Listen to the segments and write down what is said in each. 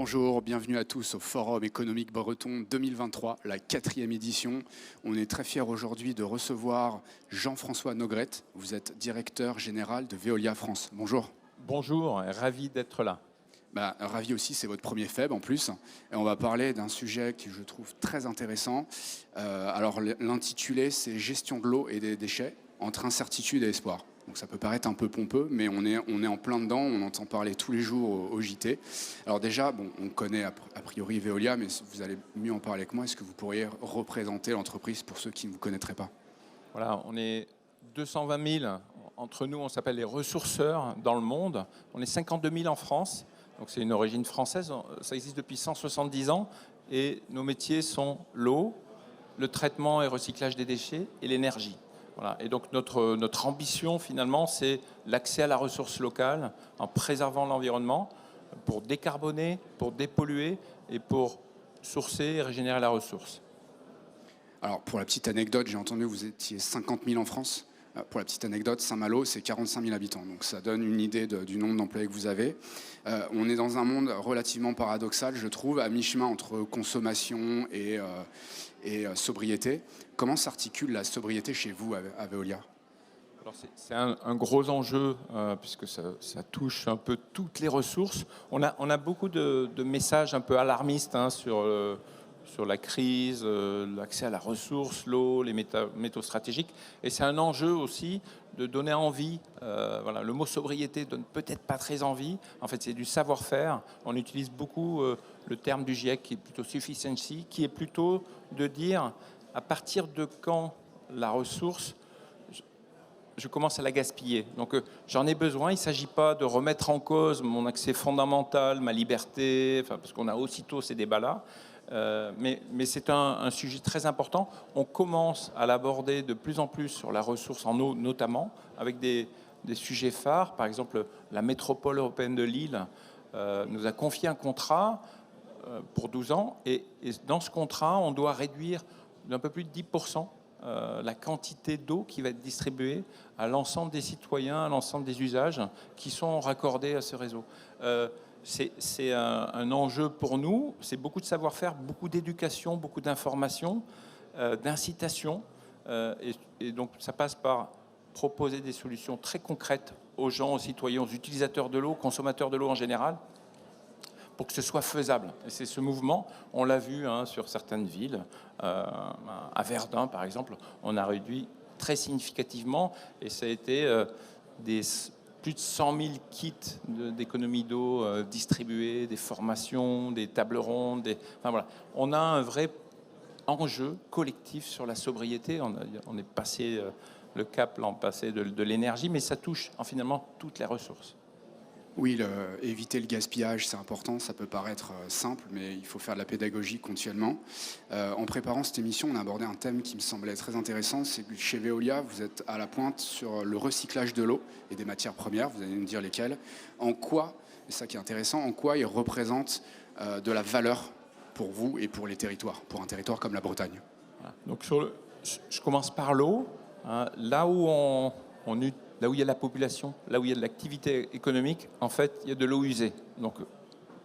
Bonjour, bienvenue à tous au Forum économique breton 2023, la 4e édition. On est très fiers aujourd'hui de recevoir Jean-François Nogrette. Vous êtes directeur général de Veolia France. Bonjour. Bonjour, ravi d'être là. Ravi aussi, c'est votre premier FEB en plus. Et on va parler d'un sujet qui je trouve très intéressant. Alors l'intitulé, c'est Gestion de l'eau et des déchets entre incertitude et espoir. Donc ça peut paraître un peu pompeux, mais on est en plein dedans, on entend parler tous les jours au JT. Alors déjà, on connaît a priori Veolia, mais vous allez mieux en parler que moi. Est-ce que vous pourriez représenter l'entreprise pour ceux qui ne vous connaîtraient pas? Voilà, on est 220 000. Entre nous, on s'appelle les ressourceurs dans le monde. On est 52 000 en France, donc c'est une origine française. Ça existe depuis 170 ans et nos métiers sont l'eau, le traitement et recyclage des déchets et l'énergie. Voilà. Et donc notre ambition finalement, c'est l'accès à la ressource locale en préservant l'environnement pour décarboner, pour dépolluer et pour sourcer et régénérer la ressource. Alors pour la petite anecdote, j'ai entendu que vous étiez 50 000 en France. Pour la petite anecdote, Saint-Malo, c'est 45 000 habitants. Donc ça donne une idée du nombre d'employés que vous avez. On est dans un monde relativement paradoxal, je trouve, à mi-chemin entre consommation et sobriété. Comment s'articule la sobriété chez vous à Veolia? Alors c'est un gros enjeu puisque ça touche un peu toutes les ressources. On a beaucoup de messages un peu alarmistes sur la crise, l'accès à la ressource, l'eau, les métaux stratégiques. Et c'est un enjeu aussi de donner envie. Voilà, le mot sobriété donne peut-être pas très envie. En fait, c'est du savoir-faire. On utilise beaucoup le terme du GIEC qui est plutôt sufficiency, qui est plutôt de dire à partir de quand la ressource, je commence à la gaspiller. Donc j'en ai besoin. Il ne s'agit pas de remettre en cause mon accès fondamental, ma liberté, parce qu'on a aussitôt ces débats-là. Mais c'est un sujet très important. On commence à l'aborder de plus en plus sur la ressource en eau, notamment, avec des sujets phares. Par exemple, la métropole européenne de Lille nous a confié un contrat pour 12 ans. Et dans ce contrat, on doit réduire d'un peu plus de 10% la quantité d'eau qui va être distribuée à l'ensemble des citoyens, à l'ensemble des usages qui sont raccordés à ce réseau. C'est un enjeu pour nous, c'est beaucoup de savoir-faire, beaucoup d'éducation, beaucoup d'information, d'incitation. Et donc ça passe par proposer des solutions très concrètes aux gens, aux citoyens, aux utilisateurs de l'eau, aux consommateurs de l'eau en général, pour que ce soit faisable. Et c'est ce mouvement, on l'a vu sur certaines villes. À Verdun, par exemple, on a réduit très significativement, et ça a été plus de 100 000 kits d'économie d'eau distribués, des formations, des tables rondes. Enfin, voilà. On a un vrai enjeu collectif sur la sobriété. On est passé le cap l'an passé de l'énergie, mais ça touche finalement toutes les ressources. Oui, éviter le gaspillage, c'est important. Ça peut paraître simple, mais il faut faire de la pédagogie continuellement. En préparant cette émission, on a abordé un thème qui me semblait très intéressant. C'est que chez Veolia, vous êtes à la pointe sur le recyclage de l'eau et des matières premières. Vous allez nous dire lesquelles. En quoi, et ça qui est intéressant, en quoi il représente de la valeur pour vous et pour les territoires, pour un territoire comme la Bretagne? Voilà. Donc je commence par l'eau. Là où là où il y a de la population, là où il y a de l'activité économique, en fait, il y a de l'eau usée. Donc,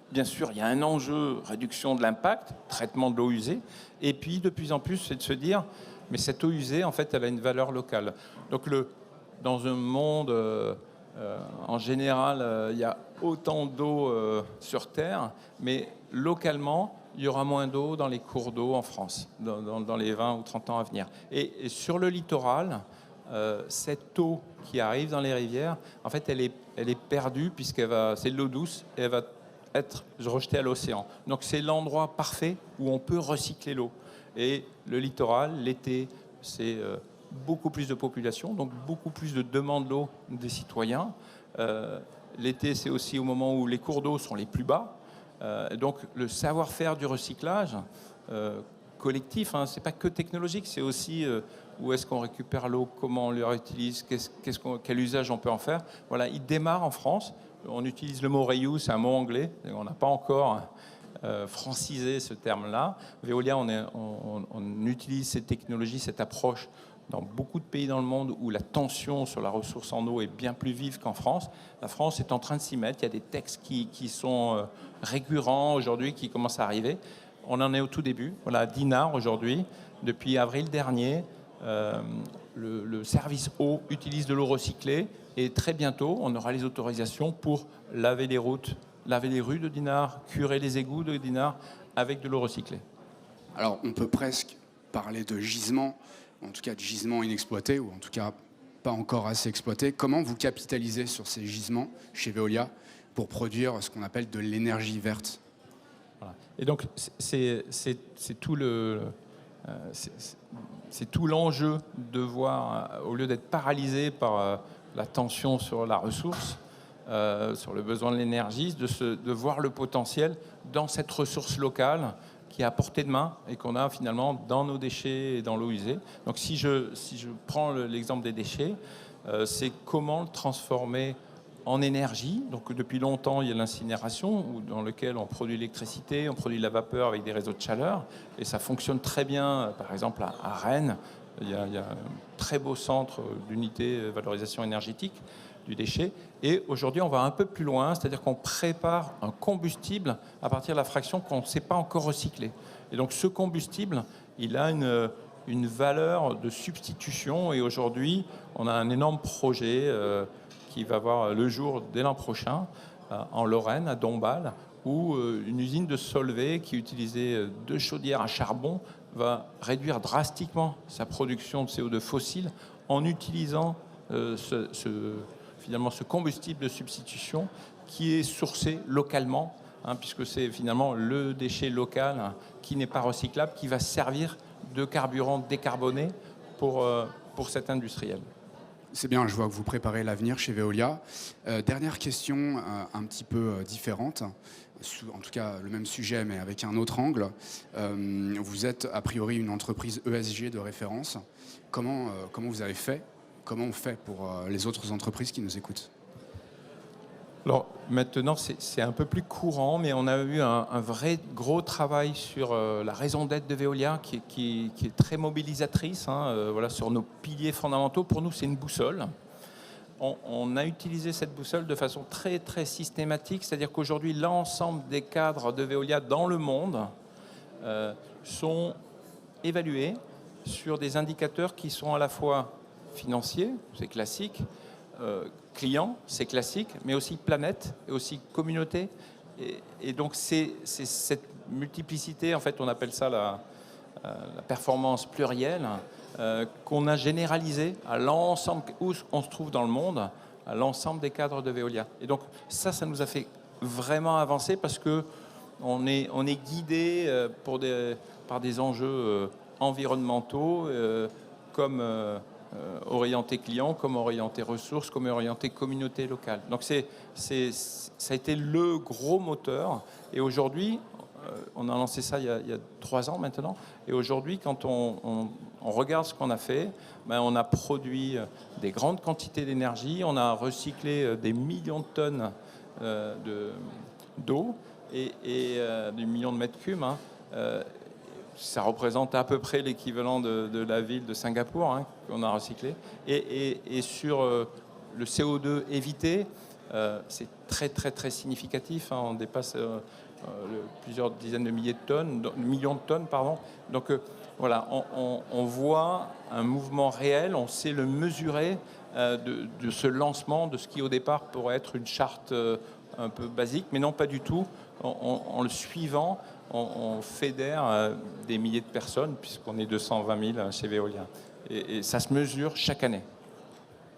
bien sûr, il y a un enjeu réduction de l'impact, traitement de l'eau usée. Et puis, de plus en plus, c'est de se dire, mais cette eau usée, en fait, elle a une valeur locale. Donc, dans un monde, en général, il y a autant d'eau sur Terre, mais localement, il y aura moins d'eau dans les cours d'eau en France, dans les 20 ou 30 ans à venir. Et sur le littoral, cette eau qui arrive dans les rivières, en fait, elle est perdue puisqu'elle c'est de l'eau douce et elle va être rejetée à l'océan. Donc, c'est l'endroit parfait où on peut recycler l'eau. Et le littoral, l'été, c'est beaucoup plus de population, donc beaucoup plus de demande d'eau des citoyens. L'été, c'est aussi au moment où les cours d'eau sont les plus bas. Donc, le savoir-faire du recyclage collectif, c'est pas que technologique, c'est aussi où est-ce qu'on récupère l'eau, comment on la réutilise, quel usage on peut en faire. Voilà, il démarre en France. On utilise le mot reuse, c'est un mot anglais. On n'a pas encore francisé ce terme-là. Veolia, on utilise cette technologie, cette approche dans beaucoup de pays dans le monde où la tension sur la ressource en eau est bien plus vive qu'en France. La France est en train de s'y mettre. Il y a des textes qui sont récurrents aujourd'hui, qui commencent à arriver. On en est au tout début. Voilà, à Dinard aujourd'hui, depuis avril dernier, le service eau utilise de l'eau recyclée et très bientôt, on aura les autorisations pour laver les routes, laver les rues de Dinard, curer les égouts de Dinard avec de l'eau recyclée. Alors, on peut presque parler de gisement, en tout cas de gisement inexploité, ou en tout cas pas encore assez exploité. Comment vous capitalisez sur ces gisements chez Veolia pour produire ce qu'on appelle de l'énergie verte? Voilà. Et donc, c'est tout l'enjeu de voir, au lieu d'être paralysé par la tension sur la ressource, sur le besoin de l'énergie, de voir le potentiel dans cette ressource locale qui est à portée de main et qu'on a finalement dans nos déchets et dans l'eau usée. Donc si je prends l'exemple des déchets, c'est comment le transformer en énergie. Donc depuis longtemps, il y a l'incinération dans lequel on produit l'électricité, on produit la vapeur avec des réseaux de chaleur et ça fonctionne très bien. Par exemple à Rennes, il y a un très beau centre d'unité de valorisation énergétique du déchet. Et aujourd'hui, on va un peu plus loin, c'est-à-dire qu'on prépare un combustible à partir de la fraction qu'on ne sait pas encore recycler. Et donc ce combustible, il a une valeur de substitution. Et aujourd'hui, on a un énorme projet qui va voir le jour dès l'an prochain en Lorraine, à Dombasle, où une usine de Solvay qui utilisait 2 chaudières à charbon va réduire drastiquement sa production de CO2 fossile en utilisant finalement ce combustible de substitution qui est sourcé localement, puisque c'est finalement le déchet local qui n'est pas recyclable, qui va servir de carburant décarboné pour cet industriel. C'est bien, je vois que vous préparez l'avenir chez Veolia. Dernière question un petit peu différente, en tout cas le même sujet mais avec un autre angle. Vous êtes a priori une entreprise ESG de référence. Comment vous avez fait? Comment on fait pour les autres entreprises qui nous écoutent? Alors maintenant, c'est un peu plus courant, mais on a eu un vrai gros travail sur la raison d'être de Veolia qui est très mobilisatrice, voilà, sur nos piliers fondamentaux. Pour nous, c'est une boussole. On a utilisé cette boussole de façon très, très systématique, c'est-à-dire qu'aujourd'hui, l'ensemble des cadres de Veolia dans le monde sont évalués sur des indicateurs qui sont à la fois financiers, c'est classique, client, c'est classique, mais aussi planète et aussi communauté. Et donc c'est cette multiplicité, en fait on appelle ça la performance plurielle, qu'on a généralisée à l'ensemble, où on se trouve dans le monde, à l'ensemble des cadres de Veolia. Et donc ça nous a fait vraiment avancer parce qu'on est guidé par des enjeux environnementaux comme orienté client, comme orienté ressources, comme orienté communauté locale. Donc ça a été le gros moteur. Et aujourd'hui, on a lancé ça il y a 3 ans maintenant. Et aujourd'hui, quand on regarde ce qu'on a fait, on a produit des grandes quantités d'énergie, on a recyclé des millions de tonnes d'eau et des millions de mètres cubes. Ça représente à peu près l'équivalent de la ville de Singapour qu'on a recyclé. Et sur le CO2 évité, c'est très très très significatif. On dépasse plusieurs dizaines de millions de tonnes, pardon. Donc voilà, on voit un mouvement réel, on sait le mesurer de ce lancement, de ce qui au départ pourrait être une charte un peu basique, mais non pas du tout. En le suivant, on fédère des milliers de personnes, puisqu'on est 220 000 chez Veolia. Et ça se mesure chaque année.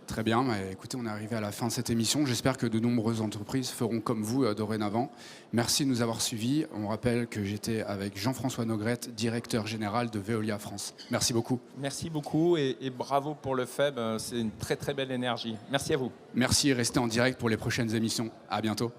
Très bien, écoutez, on est arrivé à la fin de cette émission. J'espère que de nombreuses entreprises feront comme vous dorénavant. Merci de nous avoir suivis. On rappelle que j'étais avec Jean-François Nogrette, directeur général de Veolia France. Merci beaucoup. Merci beaucoup et bravo pour le FEB. C'est une très très belle énergie. Merci à vous. Merci et restez en direct pour les prochaines émissions. À bientôt.